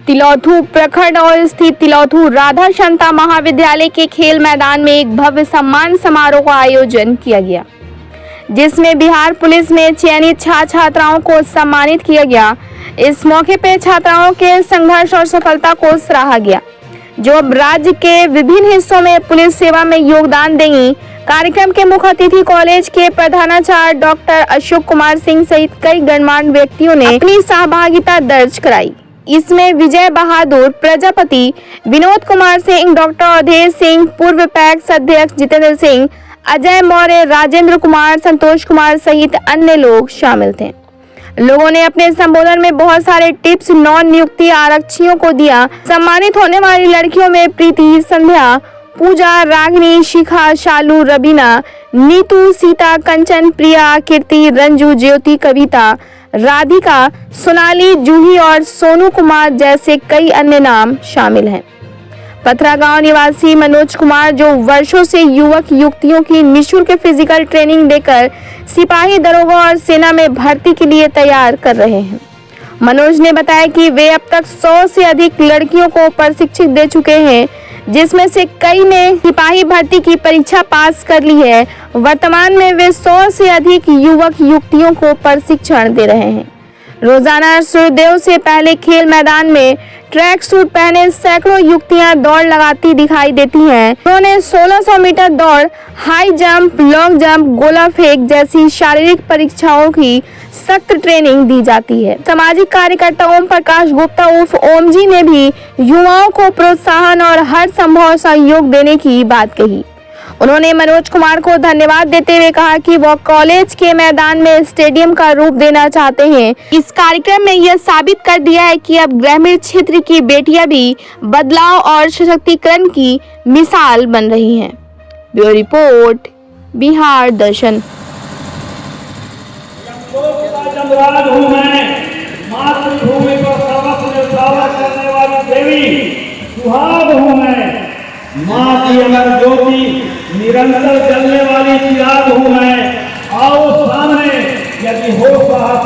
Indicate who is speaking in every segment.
Speaker 1: तिलौथू प्रखंड और स्थित तिलौथू राधा शांता महाविद्यालय के खेल मैदान में एक भव्य सम्मान समारोह का आयोजन किया गया, जिसमें बिहार पुलिस में चयनित छात्राओं को सम्मानित किया गया। इस मौके पर छात्राओं के संघर्ष और सफलता को सराहा गया, जो अब राज्य के विभिन्न हिस्सों में पुलिस सेवा में योगदान देंगी। कार्यक्रम के मुख्य अतिथि कॉलेज के प्रधानाचार्य डॉक्टर अशोक कुमार सिंह सहित कई गणमान्य व्यक्तियों ने अपनी सहभागिता दर्ज कराई। इसमें विजय बहादुर प्रजापति, विनोद कुमार सिंह, डॉक्टर अवधेश सिंह, पूर्व पैक्स अध्यक्ष जितेंद्र सिंह, अजय मौर्य, राजेंद्र कुमार, संतोष कुमार सहित अन्य लोग शामिल थे। लोगों ने अपने संबोधन में बहुत सारे टिप्स नॉन नियुक्ति आरक्षियों को दिया। सम्मानित होने वाली लड़कियों में प्रीति, संध्या, पूजा, रागिनी, शिखा, शालू, रबीना, नीतू, सीता, कंचन, प्रिया, कीर्ति, रंजू, ज्योति, कविता, राधिका, सोनाली, जूही और सोनू कुमार जैसे कई अन्य नाम शामिल हैं। पथरा गांव निवासी मनोज कुमार, जो वर्षों से युवक युवतियों की निःशुल्क फिजिकल ट्रेनिंग देकर सिपाही, दरोगा और सेना में भर्ती के लिए तैयार कर रहे हैं। मनोज ने बताया कि वे अब तक 100 से अधिक लड़कियों को प्रशिक्षित दे चुके हैं, जिसमें से कई ने सिपाही भर्ती की परीक्षा पास कर ली है। वर्तमान में वे 100 से अधिक युवक युवतियों को प्रशिक्षण दे रहे हैं। रोजाना सूर्योदय से पहले खेल मैदान में ट्रैक सूट पहने सैकड़ों युवतियां दौड़ लगाती दिखाई देती हैं। उन्होंने 1600 मीटर दौड़, हाई जंप, लॉन्ग जंप, गोला फेंक जैसी शारीरिक परीक्षाओं की सख्त ट्रेनिंग दी जाती है। सामाजिक कार्यकर्ता ओम प्रकाश गुप्ता उर्फ ओम जी ने भी युवाओं को प्रोत्साहन और हर संभव सहयोग देने की बात कही। उन्होंने मनोज कुमार को धन्यवाद देते हुए कहा कि वो कॉलेज के मैदान में स्टेडियम का रूप देना चाहते हैं। इस कार्यक्रम में यह साबित कर दिया है कि अब ग्रामीण क्षेत्र की बेटियां भी बदलाव और सशक्तिकरण की मिसाल बन रही हैं। ब्यूरो रिपोर्ट, बिहार दर्शन।
Speaker 2: मातृभूमि को सर्वस्व न्यौछावर करने वाली देवी सुहाग हूँ मैं। माँ की अमर ज्योति निरंतर जलने वाली चिराग हूँ मैं। आओ सामने यदि हो साहस,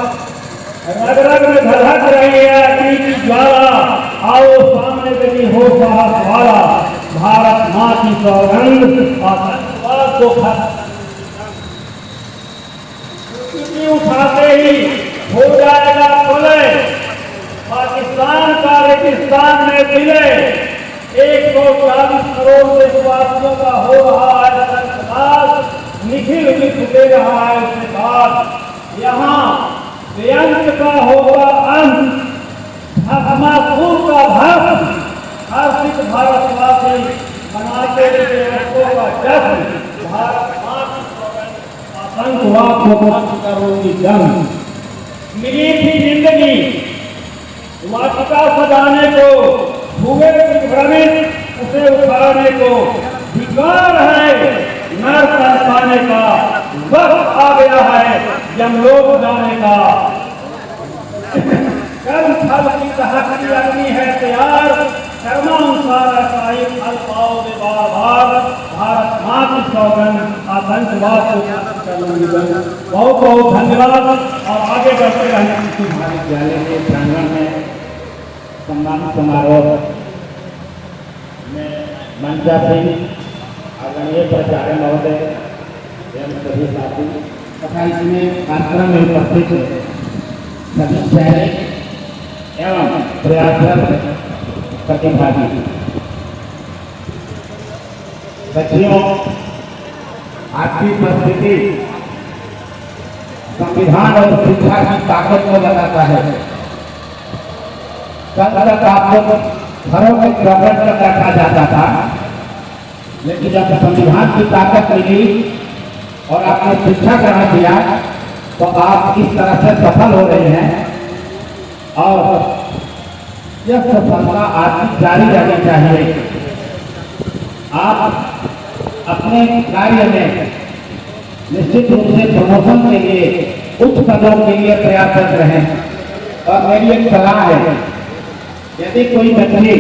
Speaker 2: रग रग में धधक रही है अग्नि की ज्वाला। आओ सामने यदि हो साहस वाला, भारत माँ की सौगंध आतंकवाद को उठाते ही हो जाएगा प्रलय। पाकिस्तान का रेगिस्तान में मिले 140 करोड़ देशवासियों का हो रहा है संघर्ष, निखिल लिख दे रहा है उसके बाद। यहाँ बेअंत का होगा अंत, भस्मासुर का भस्म। हर्षित भारतवासी मनाते देशों का जश्न। भारत माँ की आतंकवाद को खत्म करोगी जंग। मिली थी जिंदगी वाटिका सजाने को, हुए भ्रमित उसे उठाने को। धिक्कार है नर तन पाने का, वक्त आ गया है यमलोक जाने का। कर्म फल की तहकी अग्नि है तैयार, कर्मानुसार साहिब फल पाओगे बार बार। भारत माँ की सौगंध आतंकवाद को खत्म करने की। बहुत बहुत धन्यवाद। और आगे बढ़ते रहने महाविद्यालय के प्रांगण में सम्मान समारोह में मंचा सिंह, आदरणीय प्राचार्य महोदय एवं सभी साथी तथा इसमें कार्यक्रम में उपस्थित सभी सैनिक एवं प्रयासरत प्रतिभागी। बच्चियों, आपकी उपस्थिति संविधान और शिक्षा की ताकत को बताता है। कल तक आप लोग घरों में प्रकट कर रखा जाता था, लेकिन जब संविधान की ताकत मिली और आपने शिक्षा ग्रहण किया तो आप इस तरह से सफल हो रहे हैं। और यह सफलता आपकी जारी रहनी चाहिए। आप अपने कार्य में निश्चित रूप से प्रमोशन के लिए, उच्च पदों के लिए प्रयासरत रहें। और मेरी एक सलाह है, यदि कोई बच्ची,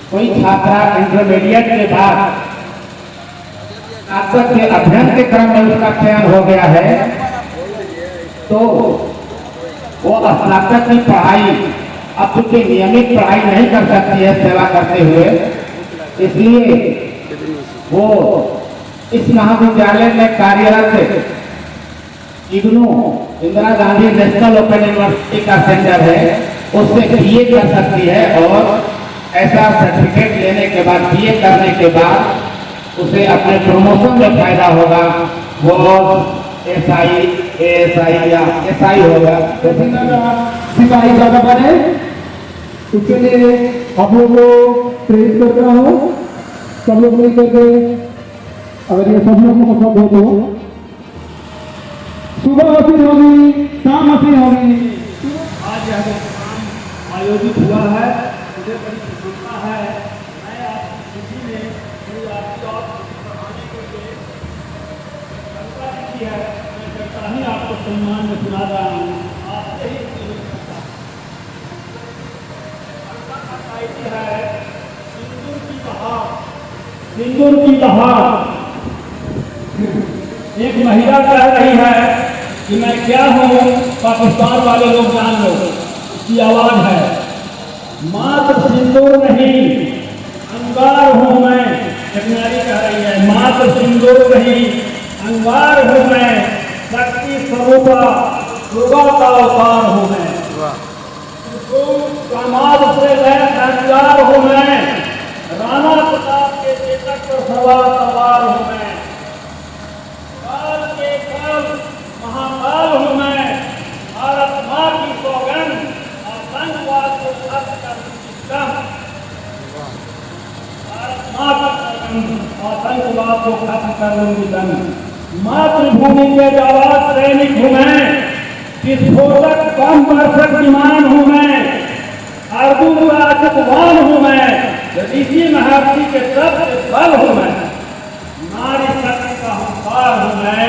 Speaker 2: कोई छात्रा इंटरमीडिएट के बाद स्नातक के अध्ययन के क्रम में उसका चयन हो गया है, तो वो स्नातक की पढ़ाई
Speaker 3: अब चूंकि नियमित पढ़ाई नहीं कर सकती है सेवा करते हुए, इसलिए वो इस महाविद्यालय में कार्यरत IGNOU Indira Gandhi national open university का सेंटर है, उससे बीए कर सकती है और ऐसा सर्टिफिकेट लेने के बाद, बीए करने के बाद उसे अपने प्रमोशन में फायदा होगा। वो एसआई, एएसआई या एसआई होगा।
Speaker 4: सिपाही ज्यादा बने, उसके लिए आप लोगों को प्रेरित करता हूँ। सब लोग मिलकर के अगर ये सब लोग को पसंद हो तो सुबह हसीन होगी, शाम हसीन होगी।
Speaker 2: आज यह कार्यक्रम आयोजित हुआ है, मुझे बड़ी प्रसन्नता है। मैं आप किसी ने मेरी आपकी और पढ़ाने के लिए चर्चा की है, मैं चर्चा ही आपको सम्मान में सुना रहा हूँ। आपसे ही है सिंदूर की बहार, सिंदूर की बहार। एक महिला कह रही है कि मैं क्या हूँ, पाकिस्तान वाले लोग जान लो, इसकी आवाज है। मात्र सिंदूर नहीं अंगार हूँ मैं, एक नारी कह रही है, मात्र सिंदूर नहीं अंगार हूँ मैं, शक्ति स्वरूपा दुर्गा का अवतार हूँ मैं, समाज से अंगार हूँ मैं, राणा प्रताप के चेतक पर सवार हूँ मैं, काल के काल महाकाल हूँ मैं, भारत माँ की सौगंध आतंकवाद को खत्म कर भारत माँ की सौगंध आतंकवाद को खत्म कर लूंगी दम। मातृभूमि के जाबाज सैनिक हूँ मैं, विस्फोटक कम वर्षक विमान हूँ मैं, अर्जुन का चकवान हूँ मैं, ऋषि महर्षि के सबसे बल हूँ मैं, नारी शक्ति का हंकार हूँ मैं,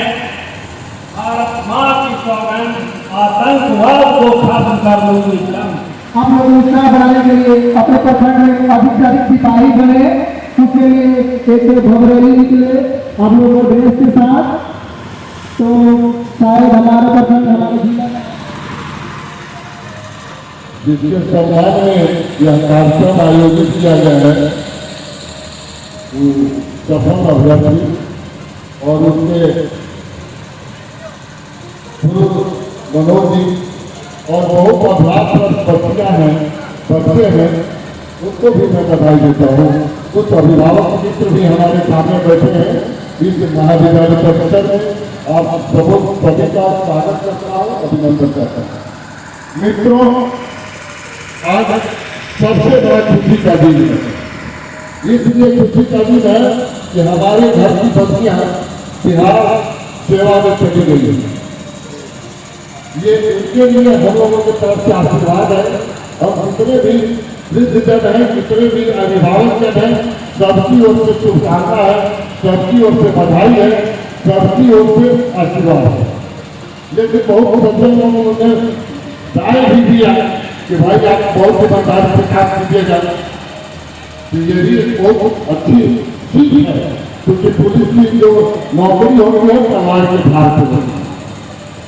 Speaker 2: भारत माँ की सौगंध आतंकवाद को खत्म कर लूंगी दम।
Speaker 4: आप लोग उत्साह बढ़ाने के लिए अपने प्रखंड में अधिक से अधिक सिपाही बने, उसके लिए एक भवरेली निकले आप लोगों को ड्रेस के साथ, तो शायद हमारा प्रखंड हमारे जिला में
Speaker 5: जिसके सम्मान में यह कार्यक्रम आयोजित किया गया है, सफल अभ्यर्थी और उनके पूर्व मनोज जी और बहुत अभ्यासरत बच्चियां हैं, बच्चे हैं, उनको भी मैं बधाई देता हूँ। कुछ अभिभावक मित्र भी हमारे सामने बैठे हैं इस महाविद्यालय परिसर में। आप सभी का स्वागत करता हूँ, अभिनंदन करता हूँ। मित्रों, आज सबसे बड़ा खुशी का दिन है। इसलिए खुशी का दिन है कि हमारे घर की बच्चियां बिहार सेवा में चली गई है। ये उनके लिए हम लोगों की तरफ से आशीर्वाद है। और जितने भी वृद्धजन हैं, जितने भी अभिभावक जन हैं, सबकी ओर से शुभकामना है, सबकी ओर से बधाई है, सबकी ओर से आशीर्वाद है। लेकिन बहुत सज्जन लोगों ने राय भी दिया कि भाई आप बहुत ईमानदारी से काम कीजिएगा, तो ये भी बहुत अच्छी चीज है, क्योंकि पुलिस की जो नौकरी होती है समाज के भार पे होती है।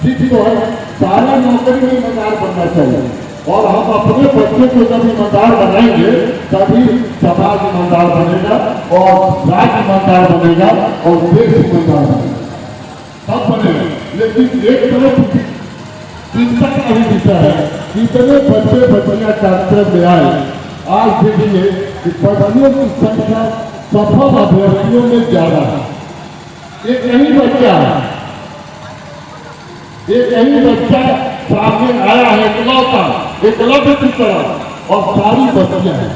Speaker 5: ठीक तो है, सारा नौकरी में ईमानदार बनना चाहिए, और हम अपने बच्चे को जब ईमानदार बनाएंगे तभी समाज ईमानदार बनेगा और राज्य ईमानदार बनेगा और देश ईमानदार बनेगा, सब बनेगा। लेकिन एक तरफ चिंता का भी विषय है, कितने बच्चे बच्चियां कार्यक्रम में आए। आज देखिए कि पढ़ाइयों की संख्या सफल अभ्यर्थियों में ज्यादा है। एक यही बच्चा है, एक यही बच्चा सामने आया है, एकलव्य की तरह, और सारी बच्चियां हैं।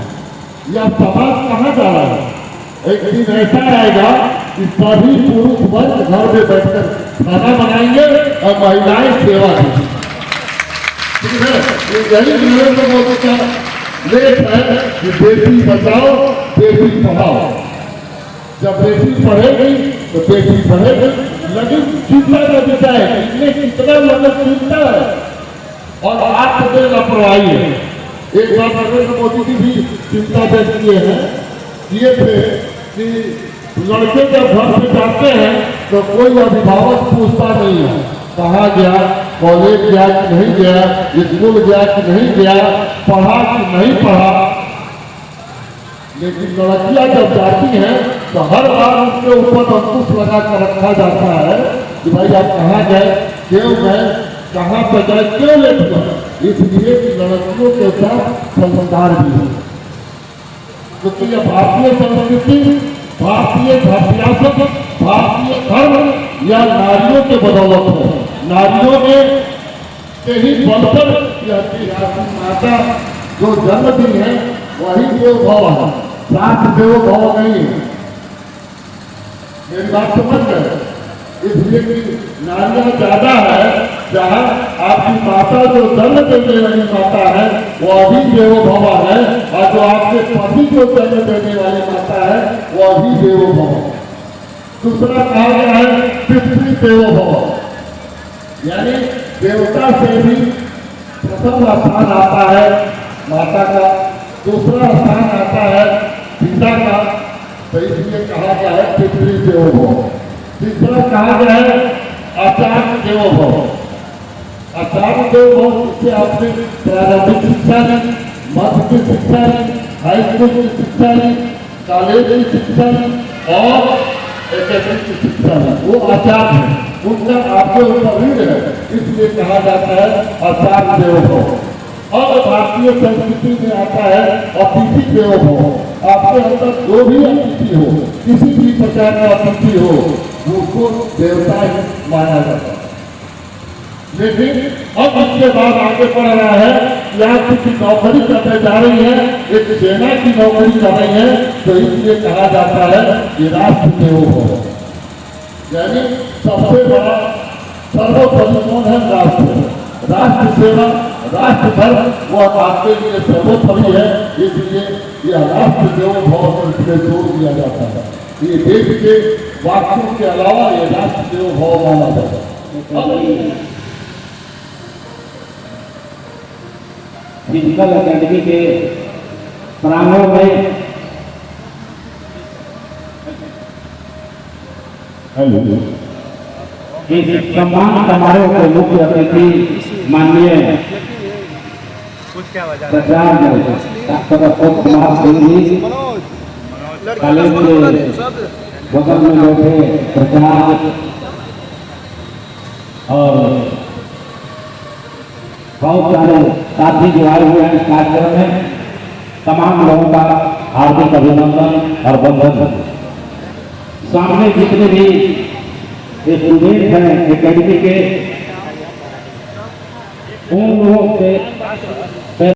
Speaker 5: यह समाज कहाँ जा रहा है? एक दिन ऐसा आएगा कि सभी पुरुष वर्ग घर में बैठकर खाना बनाएंगे और महिलाएं सेवा देंगी। यही नरेंद्र मोदी का लेख है कि बेटी बचाओ बेटी पढ़ाओ। जब बेटी पढ़ेगी तो बेटी पढ़ेगी। लेकिन चिंता का विषय है, इसमें कितना मतलब चिंता है और आपसे लापरवाही है। एक बार नरेंद्र मोदी जी भी चिंता व्यक्त किए थे कि लड़के जब घर से जाते हैं तो कोई अभिभावक पूछता नहीं है कहाँ गया, कॉलेज गया कि नहीं गया, स्कूल गया कि नहीं गया, पढ़ा कि नहीं पढ़ा। लेकिन लड़कियां जब जाती हैं तो हर बार उनके ऊपर अंकुश लगा कर रखा जाता है कि भाई आप कहाँ गए, क्यों गए, कहाँ पर गए, क्यों लेट गए। इसलिए कि लड़कियों के साथ संस्कार भी हो, क्योंकि ये भारतीय संस्कृति, भारतीय विरासत, भारतीय धर्म या नारियों के बदौलत है। नारियों ने के ही बल पर यह माता जो जन्मदिन है वही देव भाव है, साथ देव भाव नहीं है। मेरी बात समझ गए। इसलिए कि नारियां ज्यादा है, जहाँ आपकी माता जो जन्म देने वाली माता है वह भी देव भव है, और जो आपके पति को जन्म देने वाली माता है वह भी देव भव। दूसरा कहा गया है पितृ देव भव, यानी देवता से भी प्रथम स्थान आता है माता का, दूसरा स्थान आता है पिता का, तो इसलिए कहा गया है पितृ देव भव। तीसरा कहा गया है आचार्य देवो भव। आचार्य देवो भव जिससे आपने प्रारंभिक शिक्षा ली, मध्य की शिक्षा ली, हाई स्कूल की शिक्षा ली, कॉलेज की शिक्षा ली और एकेडमिक की शिक्षा ली, वो आचार्य है, उनका आपके ऊपर ऋण है, इसलिए कहा जाता है आचार्य देवो भव। और भारतीय संस्कृति में आता है अतिथि देवो भव। आपके अंदर जो भी अतिथि हो, किसी भी प्रकार का अतिथि हो, उसको देवता ही माना जाता है। लेकिन अब इसके बाद आगे बढ़ रहा है कि आप किसी नौकरी करने जा रही है, एक सेना की नौकरी कर रही है, तो इसलिए कहा जाता है कि राष्ट्र देवो भव, यानी सबसे बड़ा सर्वोपरि कौन है, राष्ट्र। राष्ट्र सेवा, राष्ट्र धर्म वह आपके लिए सर्वोपरि है, इसलिए यह राष्ट्र देवो भव पर इसमें जोर दिया जाता है। ये देश के वाक्यों के अलावा ये राष्ट्र देवो भव माना जाता है।
Speaker 3: फिजिकल अकेडमी के प्रांगण में इस सम्मान समारोह के मुख्य अतिथि माननीय प्रचार डॉक्टर अशोक कुमार सिंह जी, कॉलेज के बगल में बैठे प्रचार और बहुत सारे साथी जो आए हुए हैं इस कार्यक्रम में, तमाम लोगों का हार्दिक अभिनंदन और वंदन। सामने जितने भी स्टूडेंट हैं एकेडमी के, उन लोगों से